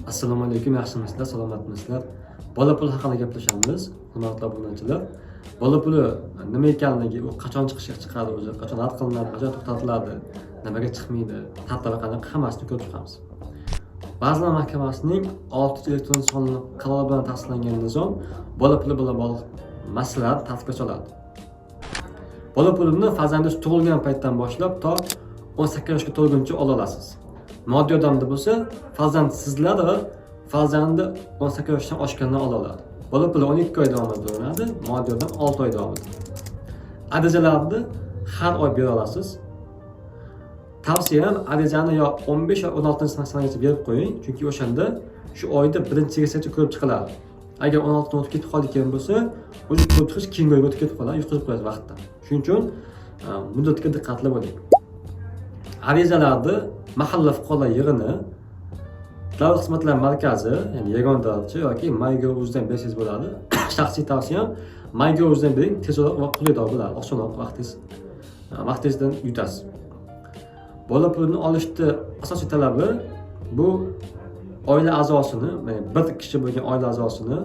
Assalomu alaykum, yaxshimisizlar, salomatmisizlar? Bola puli haqida gaplashamiz, hurmatli obunachilar. Bola puli nima ekanligi, u qachon chiqishga chiqadi, o'zi qachon rad qilinadi, qachon to'xtatiladi, nimaga chiqmaydi, tartibi qanaqa, hammasini ko'rib chiqamiz. Vazirlar Mahkamasining 6-elektron sonli qarori bilan tasdiqlangan nizom bola puli bilan bog'liq masalalarni tartibga soladi. Bola pulini farzandingiz tug'ilgan paytdan boshlab to 18 yoshga to'lguncha ola olasiz. Moddiy yordamda bo'lsa, farzand sizlar va farzandi 18 yoshdan oshgandan ola oladi. Bola puli 12 oy davomida to'lanadi, moddiy yordam 6 oy davomida. Arizalarni har oy bera olasiz. Tavsiyam arizani yo 15 yo 16-sanagacha berib qo'ying, chunki o'shanda shu oyda birinchigacha ko'rib chiqiladi. Agar 16 dan o'tib ketib qolgan bo'lsa, o'zi ko'rib chiqish keyingi oyga o'tib ketib qoladi, yutqizib qo'yadi vaqtda. Shuning uchun muddatga diqqatli bo'ling. Arizalarni mahalla fuqarolar yig'ini, Davlat xizmatlari markazi, ya'ni yagona davlatchi yoki MyGov.uzdan bersangiz bo'ladi. Shaxsiy tavsiyam MyGov.uzdan bering, tezroq va qulayroq bo'ladi, osonroq vaqtingizdan yutasiz. Bola pulini olishda asosiy talabi bu oila a'zosini, ya'ni bir kishi bo'lgan oila a'zosini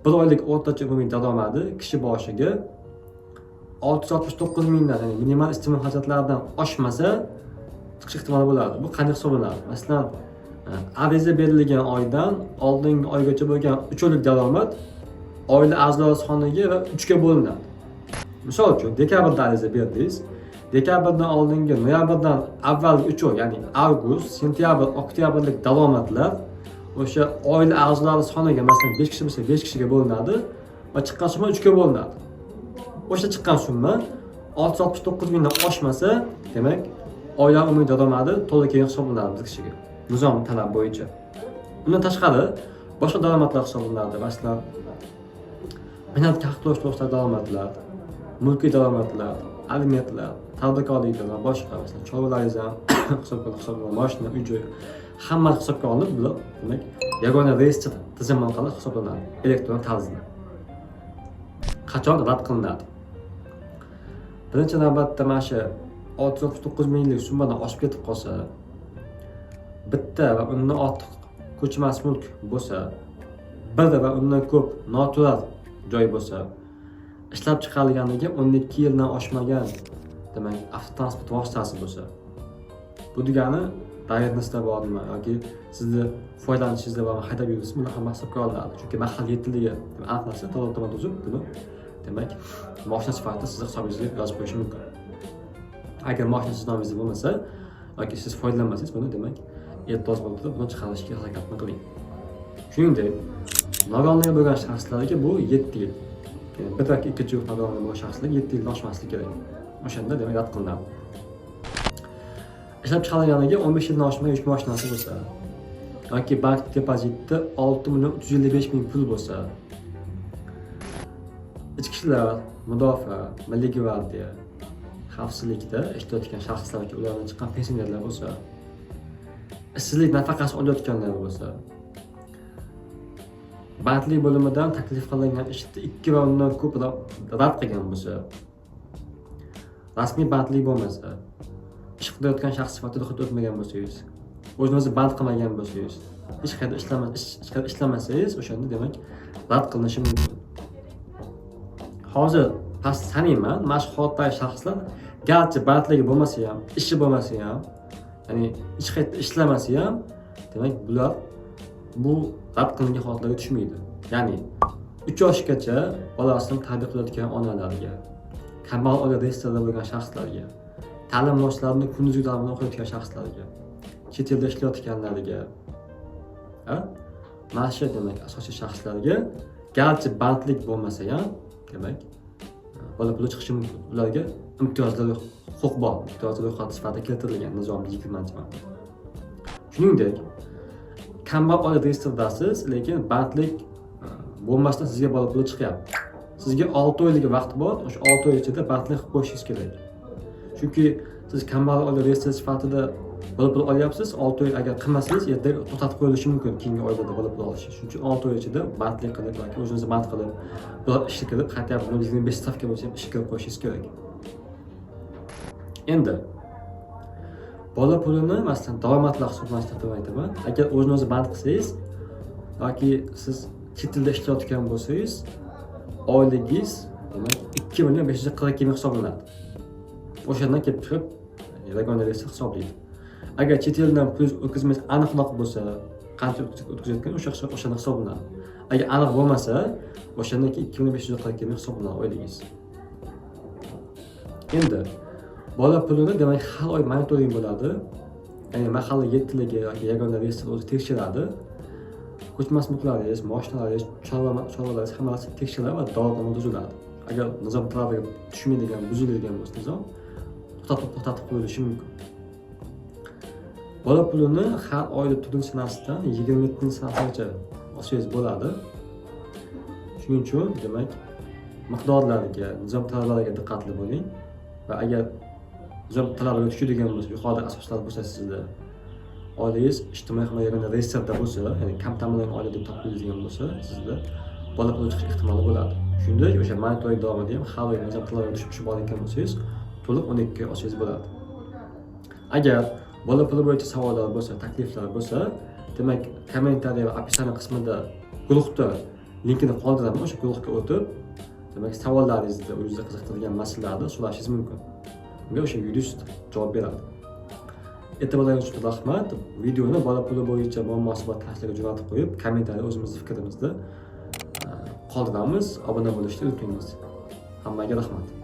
bir oylik o'rtacha umumiy daromadi kishi boshiga 669 mingdan, ya'ni minimal iste'mol xarajatlaridan oshmasa chiqish ehtimoli bo'ladi. Bu qanday hisoblanadi? Masalan, ariza berilgan oydan oldingi oygacha bo'lgan 3 oylik daromad oila a'zolari soniga va 3 ga bo'linadi. Misol uchun, dekabrda ariza berdingiz. Dekabrdan oldingi noyabrdan avvalgi 3 oy, ya'ni avgust, sentyabr, oktyabrlik daromadlar o'sha oila a'zolari soniga, masalan 5 kishi bo'lsa 5 kishiga bo'linadi va chiqqan summa 3 ga bo'linadi. O'sha chiqqan summa 669 mingdan oshmasa, demak, oila umumiy daromadi to'liq hisoblanadi bir kishiga. Nizom talab bo'yicha. Undan tashqari boshqa daromadlar hisoblanadi. Masalan, mehnatga haq to'lash to'g'risidagi daromadlar, mulkiy daromadlar, alimentlar, tadbirkorliklar va boshqa, masalan, chorvalaringiz ham hisoblanadi, mashina, uy-joy, hamma hisobga olinib, bular demak yagona reyestr tizimi orqali hisoblanadi elektron tarzda. Qachon rad qilinadi? Birinchi navbatda mana shu 669 minglik summadan oshib ketib qolsa, bitta va undan ortiq ko'chmas mulk bo'lsa, bir va undan ko'p noturar joy bo'lsa, ishlab chiqarilganiga 12 yildan oshmagan, demak, avtotransport vositasi bo'lsa, bu degani dairangizda bormi yoki sizni foydalanishingizda bormi, haydab yuribsizmi, buni ham hisobga olinadi. Chunki mahal yetligi aniq narsa, davlat tomonidan o'zi buni, demak, moshina sifatida sizni hisobingizga yozib qo'yishi mumkin. Agar moshina siz nomingizda bo'lmasa yoki siz foydalanmasangiz, buni demak, e'tiroz bo'ladi, buni chiqarishga harakatni qiling. Shuningdek, nogironligi bo'lgan shaxslarga bu 7 yil. Ya'ni bir yoki ikki juft nogironligi bo'lgan shaxslar 7 yildan oshmasligi kerak. O'shanda demak rad qilinadi. Ishlab chiqarilganiga 15 yildan oshmagan yuk mashinasi bo'lsa yoki bank depozitida 6.355 ming pul bo'lsa, ichki ishlar, mudofaa, milliy gvardiya, xavfsizlikda ishlayotgan shaxslarga ulardan chiqqan pensionerlar bo'lsa, ishsizlik nafaqasi olayotganlar bo'lsa, bandlik bo'limidan taklif qilingan ishni 2 va undan ko'p rad qilgan bo'lsa, rasmiy bandlik bo'lmasa, ish qilayotgan shaxs sifatida ro'yxatdan o'tmagan bo'lsangiz, o'zini band qilmagan bo'lsangiz, hech qayerda ishlamasangiz, o'shanda demak rad qilinishi mumkin. Hozir past sanayman, mana shu holatdagi shaxslar garchi bandligi bo'lmasa ham, ishi bo'lmasa ham, ya'ni hech qayerda ishlamasa ham, demak bular bu rad qilingan holatlarga tushmaydi. Ya'ni 3 yoshgacha bolasini tarbiya qilayotgan onalarga, kambag'al oila reyestrida bo'lgan shaxslarga, ta'lim yo'nalishlarini kunduzgi ta'limda o'qiyotgan shaxslarga, chet elda ishlayotganlarga, mana shu demak asosiy shaxslarga garchi bandlik bo'lmasa ham, demak bola puli chiqishi mumkin. Ularga imtiyozlar huquq bor, imtiyozlar ro'yxati sifatida keltirilgan nizomda 20-madda. Shuningdek, kambag'al oila reyestridasiz, lekin bandlik bo'lmasdan sizga bola puli chiqyapti. Sizga 6 oylik vaqt bor, o'sha 6 oy ichida bandlik qilib qo'yishingiz kerak. Chunki siz kambag'al oila reyestri sifatida bola pul olyapsiz, 6 oy agar qilmasangiz, yerda to'xtatib qo'yilishi mumkin keyingi oylarda bola pul olish. Shuning uchun 6 oy ichida bandlik qilib yoki o'zingizni band qilib, bir ishga kirib, qaytib 25 stavka bo'lsa ham ishga kirib qo'yishingiz kerak. Endi bola pulini masalan daromadlar hisoblanishida aytaman. Agar o'zingizni band qilsangiz, yoki siz chet elda ishlayotgan bo'lsangiz, oyligingiz demak 2.542 ming hisoblanadi. O'shandan kelib chiqib yagona reyestr hisoblaydi. Agar chet eldan pul o'tkazmangiz aniqroq bo'lsa, qancha o'tkazayotgan o'shani hisoblanadi. Agar aniq bo'lmasa, o'shandan keyin 2.542 ming hisoblanadi oyligingiz. Endi bola pulini demak har oy monitoring bo'ladi. Ya'ni mahalla yetkiligi yoki yagona reyestr o'zi tekshiradi. Ko'chmas mulklaringiz, mashinalaringiz, chorvalaringiz hammasi tekshiriladi va davlatnoma tuziladi. Agar nizom talabiga tushmaydigan, buziladigan bo'lsa nizom to'xtatib qo'yilishi mumkin. Bola pulini har oyda turli sanasidan 27-sanasigacha olsangiz bo'ladi. Shuning uchun demak miqdorlariga, nizom talablariga diqqatli bo'ling va agar nizom talabiga tushadigan bo'lsa, yuqorida asoslar bo'lsa sizda oilangiz ijtimoiy himoya yagona reyestrda bo'lsa, ya'ni kam ta'minlangan oila deb topiladigan bo'lsa, sizda bola puli chiqish ehtimoli bo'ladi. Shunday o'sha monitoring davomida ham har oy nizom talabiga tushib borgan bo'lsangiz, to'liq 12 ga olsangiz bo'ladi. Agar bola puli bo'yicha savollar bo'lsa, takliflar bo'lsa, demak kommentariy va описание qismida guruhda linkini qoldiraman. O'sha guruhga o'tib, demak savollaringizni, o'zingizni qiziqtirgan masalalarni so'rashingiz mumkin. Unga o'sha yurist javob beradi. E'tiboringiz uchun rahmat. Videoni bola puli bo'yicha muammosi bor tahlilga jo'natib qo'yib, kommentariyada o'zimizning fikrimizni qoldiramiz. Obuna bo'lishni unutmaymiz. Hammaga rahmat.